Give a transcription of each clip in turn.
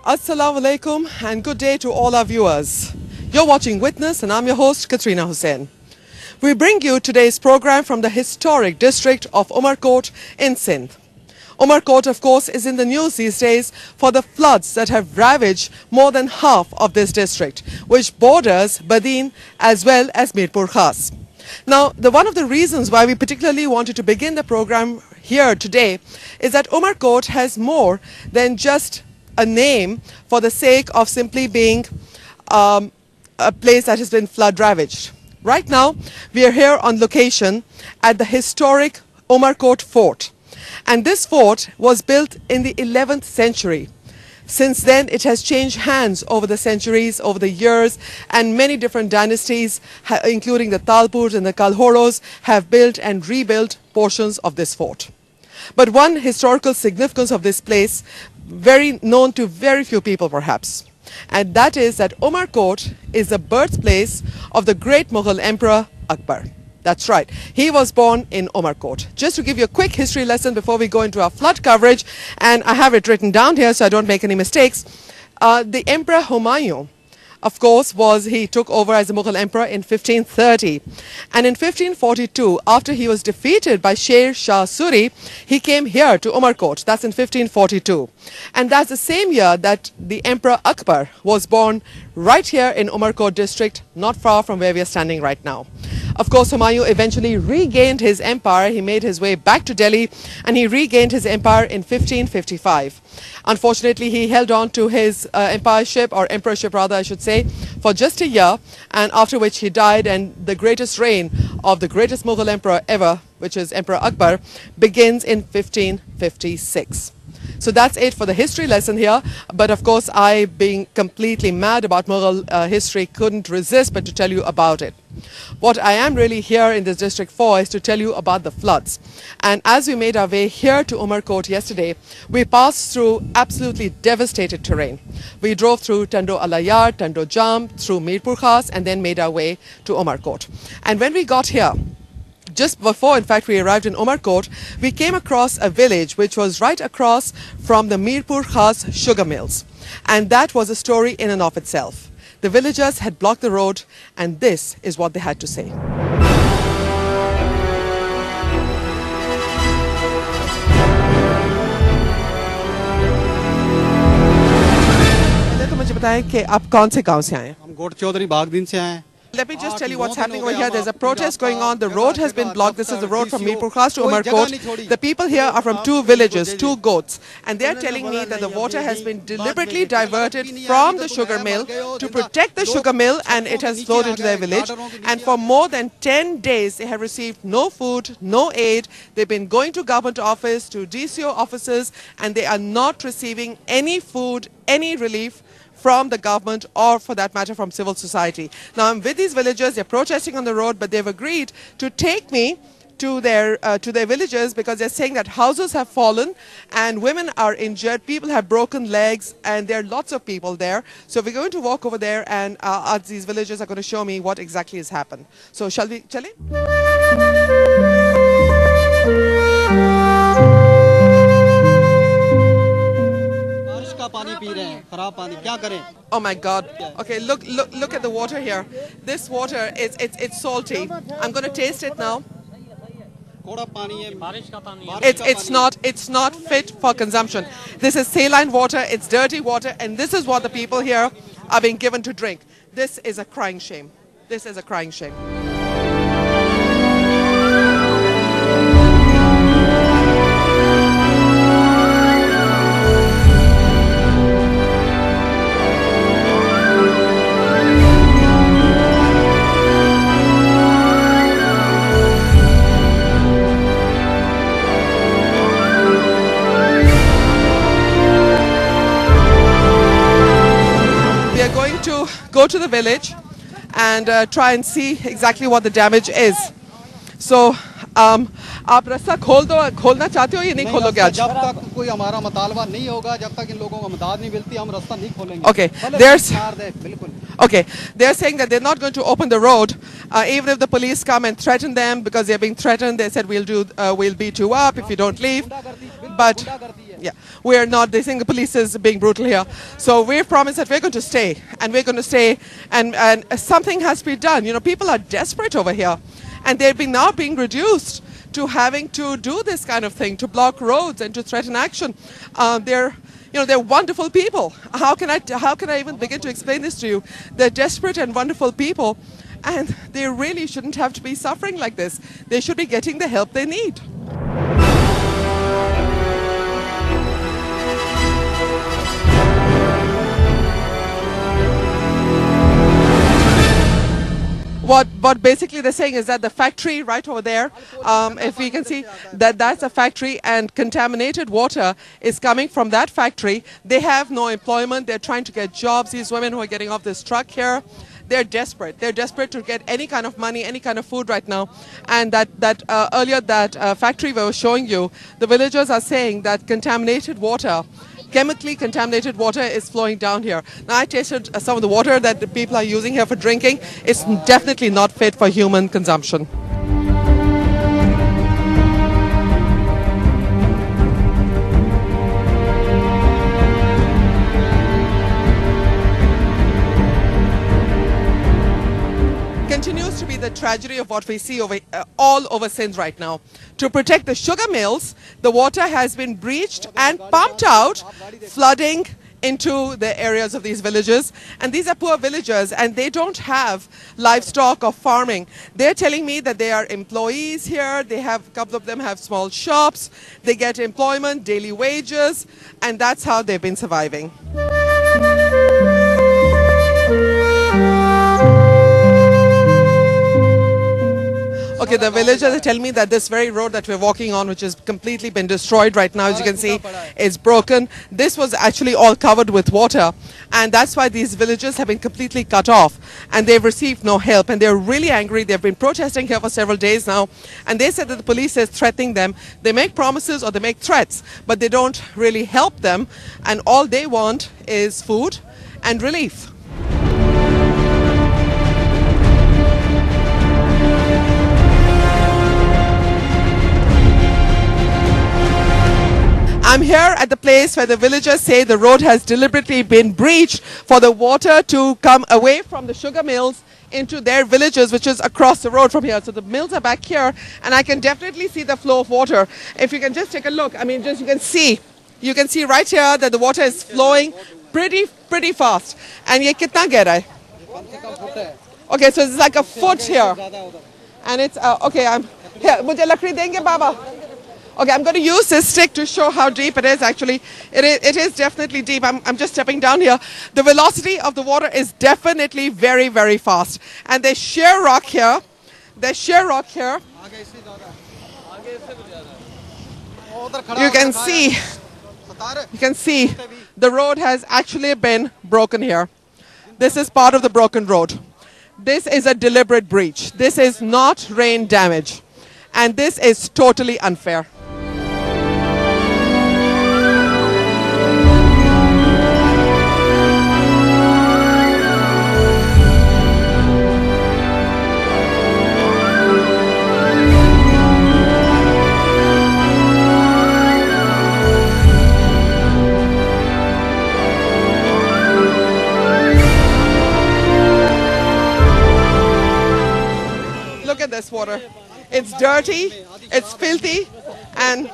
Assalamu alaikum and good day to all our viewers. You're watching Witness and I'm your host Quatrina Hussain. We bring you today's program from the historic district of Umerkot in Sindh. Umerkot, of course, is in the news these days for the floods that have ravaged more than half of this district, which borders Badin as well as Mirpurkhas. Now, one of the reasons why we particularly wanted to begin the program here today is that Umerkot has more than just a name for the sake of simply being a place that has been flood ravaged. Right now, we are here on location at the historic Umerkot Fort. And this fort was built in the 11th century. Since then, it has changed hands over the centuries, over the years, and many different dynasties, including the Talpurs and the Kalhoros, have built and rebuilt portions of this fort. But one historical significance of this place, very known to very few people perhaps, and that is that Umerkot is the birthplace of the great Mughal emperor Akhbar. That's right, he was born in Umerkot. Just to give you a quick history lesson before we go into our flood coverage, and I have it written down here so I don't make any mistakes. The Emperor Humayun, of course, he took over as the Mughal emperor in 1530. And in 1542, after he was defeated by Sher Shah Suri, he came here to Umerkot. That's in 1542. And that's the same year that the Emperor Akhbar was born right here in Umerkot district, not far from where we are standing right now. Of course, Humayun eventually regained his empire. He made his way back to Delhi and he regained his empire in 1555. Unfortunately, he held on to his empireship, or emperorship rather I should say, for just a year, and after which he died, and the greatest reign of the greatest Mughal emperor ever, which is Emperor Akbar, begins in 1556. So that's it for the history lesson here. But of course, I, being completely mad about Mughal history, couldn't resist but to tell you about it. What I am really here in this district for is to tell you about the floods. And as we made our way here to Umerkot yesterday, we passed through absolutely devastated terrain. We drove through Tando Alayar, Tando Jam, through Mirpurkhas, and then made our way to Umerkot. And when we got here, just before, in fact, we arrived in Umerkot, we came across a village which was right across from the Mirpurkhas sugar mills. And that was a story in and of itself. The villagers had blocked the road, and this is what they had to say. Let me just tell you what's happening over here. There's a protest going on. The road has been blocked. This is the road from Mirpurkhas to Umerkot. The people here are from two villages, two goats. And they're telling me that the water has been deliberately diverted from the sugar mill to protect the sugar mill, and it has flowed into their village. And for more than 10 days, they have received no food, no aid. They've been going to government office, to DCO offices, and they are not receiving any food, any relief from the government, or for that matter from civil society. Now I'm with these villagers. They're protesting on the road, but they've agreed to take me to their villages because they're saying that houses have fallen and women are injured, people have broken legs, and there are lots of people there. So we're going to walk over there, and these villagers are going to show me what exactly has happened. So shall we, Chilli? Oh my God. Okay, look at the water here. This water it's salty. I'm going to taste it now. It's not fit for consumption. This is saline water, it's dirty water, and this is what the people here are being given to drink. This is a crying shame. This is a crying shame. Go to the village and try and see exactly what the damage is. So, आप रास्ता खोलना चाहते हो या नहीं खोलोगे आज? जब तक कोई हमारा मुतालबा नहीं होगा, जब तक इन लोगों को मदद नहीं मिलती, हम रास्ता नहीं खोलेंगे. Okay, they're saying that they're not going to open the road, even if the police come and threaten them because they're being threatened. They said we'll beat you up if you don't leave. But Yeah, we're not. They think the police is being brutal here. So we've promised that we're going to stay, and we're going to stay, and something has to be done. You know, people are desperate over here, and they've been now being reduced to having to do this kind of thing, to block roads and to threaten action. They're wonderful people. How can I even begin to explain this to you? They're desperate and wonderful people, and they really shouldn't have to be suffering like this. They should be getting the help they need. What basically they're saying is that the factory right over there, if we can see that's a factory, and contaminated water is coming from that factory. They have no employment. They're trying to get jobs. These women who are getting off this truck here, they're desperate. They're desperate to get any kind of money, any kind of food right now. And earlier that factory we were showing you, the villagers are saying that contaminated water, chemically contaminated water is flowing down here. Now I tasted some of the water that the people are using here for drinking. It's definitely not fit for human consumption. Continues to be the tragedy of what we see all over Sindh right now. To protect the sugar mills, the water has been breached and pumped out, flooding into the areas of these villages. And these are poor villagers, and they don't have livestock or farming. They're telling me that they are employees here. A couple of them have small shops. They get employment, daily wages, and that's how they've been surviving. Okay, the villagers tell me that this very road that we're walking on, which has completely been destroyed right now, as you can see, is broken. This was actually all covered with water, and that's why these villages have been completely cut off, and they've received no help, and they're really angry. They've been protesting here for several days now, and they said that the police is threatening them. They make promises or they make threats, but they don't really help them, and all they want is food and relief. I'm here at the place where the villagers say the road has deliberately been breached for the water to come away from the sugar mills into their villages, which is across the road from here. So the mills are back here, and I can definitely see the flow of water. If you can just take a look, I mean, you can see right here that the water is flowing pretty fast. And ye kitna gehra hai? Okay, so it's like a foot here, and it's okay. I'm here. Mujhe lakdi denge, Baba? Okay, I'm going to use this stick to show how deep it is. Actually, it is definitely deep. I'm just stepping down here. The velocity of the water is definitely very fast. And there's sheer rock here. You can see the road has actually been broken here. This is part of the broken road. This is a deliberate breach. This is not rain damage. And this is totally unfair. Look at this water. It's dirty, it's filthy, and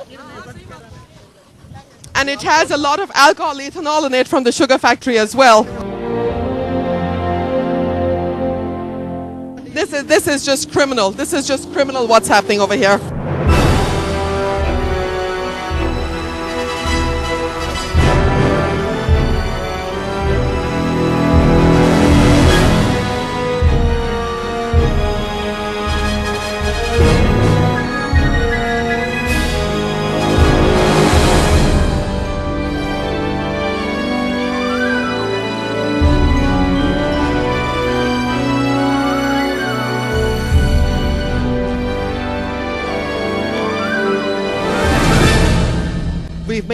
it has a lot of alcohol, ethanol in it from the sugar factory as well. This is just criminal. This is just criminal what's happening over here.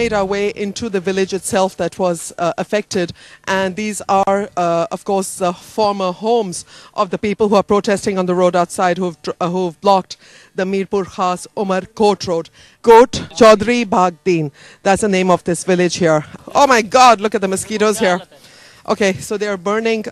made our way into the village itself that was affected, and these are, of course, the former homes of the people who are protesting on the road outside, who've blocked the Mirpurkhas Umerkot road. Chaudhry Baghdin, that's the name of this village here. Oh my God! Look at the mosquitoes here. Okay, so they're burning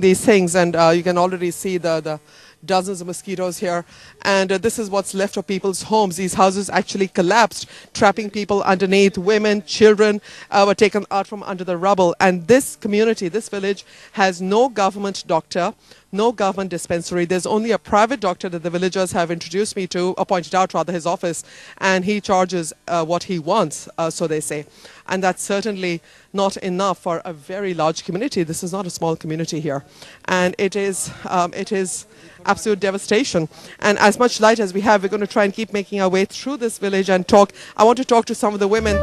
these things, and you can already see the dozens of mosquitoes here, and this is what's left of people's homes. These houses actually collapsed, trapping people underneath. Women, children were taken out from under the rubble, and this community, this village, has no government doctor, no government dispensary. There's only a private doctor that the villagers have introduced me to, or pointed out rather, his office, and he charges what he wants, so they say. And that's certainly not enough for a very large community. This is not a small community here, and it is absolute devastation. And as much light as we have, we're going to try and keep making our way through this village and talk. I want to talk to some of the women.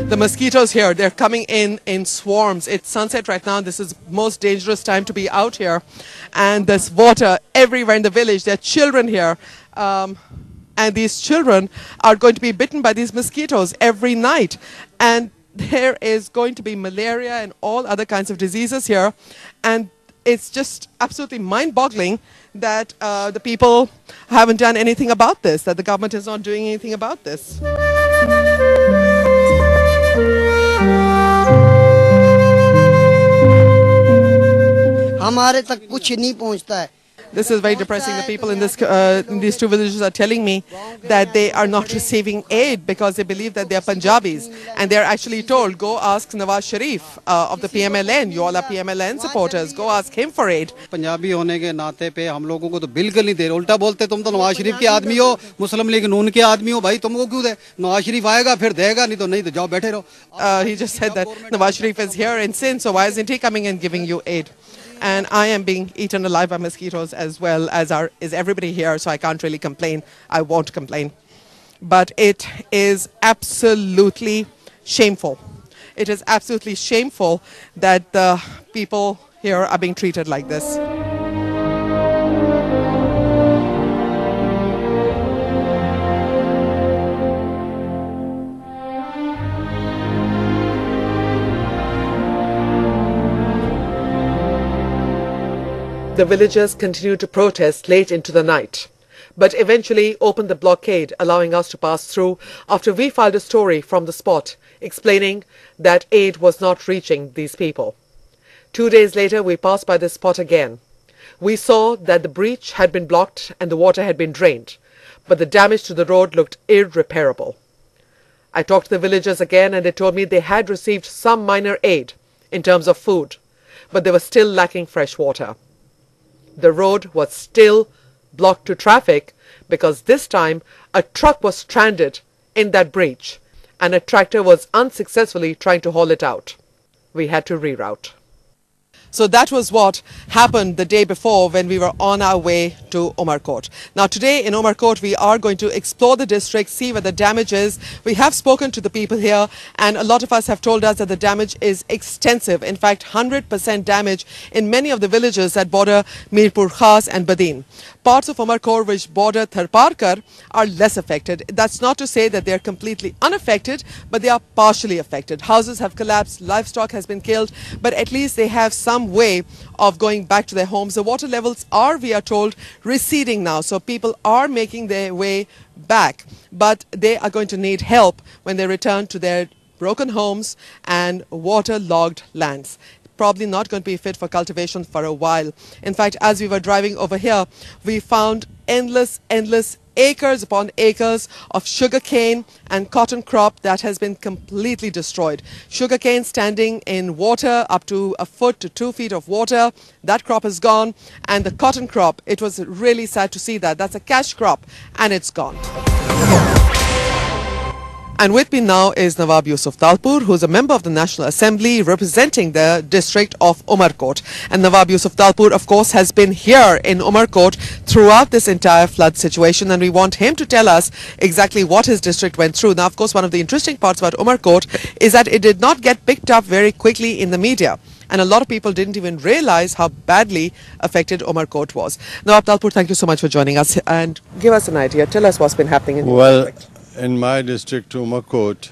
The mosquitoes here, they're coming in swarms. It's sunset right now. This is most dangerous time to be out here. And there's water everywhere in the village. There are children here. And these children are going to be bitten by these mosquitoes every night. And there is going to be malaria and all other kinds of diseases here. And it's just absolutely mind-boggling that the people haven't done anything about this, that the government is not doing anything about this. हमारे तक कुछ नहीं पहुंचता है. This is very depressing. The people in these two villages are telling me that they are not receiving aid because they believe that they are Punjabis, and they are actually told, go ask Nawab Sharif of the PMLN. You all are PMLN supporters. Go ask him for aid. Punjabi होने के नाते पे हम लोगों को तो बिल्कुल नहीं दे रहे. उल्टा बोलते तुम तो नवाज शरीफ के आदमी हो, मुस्लिम लीग नून के आदमी हो, भाई तुमको क्यों दे? नवाज शरीफ आएगा फिर देगा, नहीं तो जाओ बैठे रहो. He just said that Nawaz Sharif is here in Sindh, so why isn't he coming and giving you aid? And I am being eaten alive by mosquitoes as well as is everybody here, so I can't really complain. I won't complain. But it is absolutely shameful. It is absolutely shameful that the people here are being treated like this. The villagers continued to protest late into the night, but eventually opened the blockade, allowing us to pass through after we filed a story from the spot explaining that aid was not reaching these people. 2 days later, we passed by this spot again. We saw that the breach had been blocked and the water had been drained, but the damage to the road looked irreparable. I talked to the villagers again, and they told me they had received some minor aid in terms of food, but they were still lacking fresh water. The road was still blocked to traffic because this time a truck was stranded in that breach and a tractor was unsuccessfully trying to haul it out. We had to reroute. So that was what happened the day before when we were on our way to Umerkot. Now today in Umerkot we are going to explore the district, see where the damage is. We have spoken to the people here, and a lot of us have told us that the damage is extensive. In fact, 100% damage in many of the villages that border Mirpurkhas and Badin. Parts of Umerkot which border Tharparkar are less affected. That's not to say that they are completely unaffected, but they are partially affected. Houses have collapsed, livestock has been killed, but at least they have some way of going back to their homes. The water levels are, we are told, receding now, so people are making their way back, but they are going to need help when they return to their broken homes and waterlogged lands. Probably not going to be fit for cultivation for a while. In fact, as we were driving over here, we found endless acres upon acres of sugarcane and cotton crop that has been completely destroyed. Sugarcane standing in water up to a foot to 2 feet of water. That crop is gone. And the cotton crop, it was really sad to see that. That's a cash crop and it's gone. And with me now is Nawab Yousuf Talpur, who's a member of the National Assembly representing the district of Umerkot. And Nawab Yousuf Talpur, of course, has been here in Umerkot throughout this entire flood situation, and we want him to tell us exactly what his district went through. Now, of course, one of the interesting parts about Umerkot is that it did not get picked up very quickly in the media. And a lot of people didn't even realize how badly affected Umerkot was. Nawab Talpur, thank you so much for joining us and give us an idea. Tell us what's been happening in your district. In my district, Umerkot,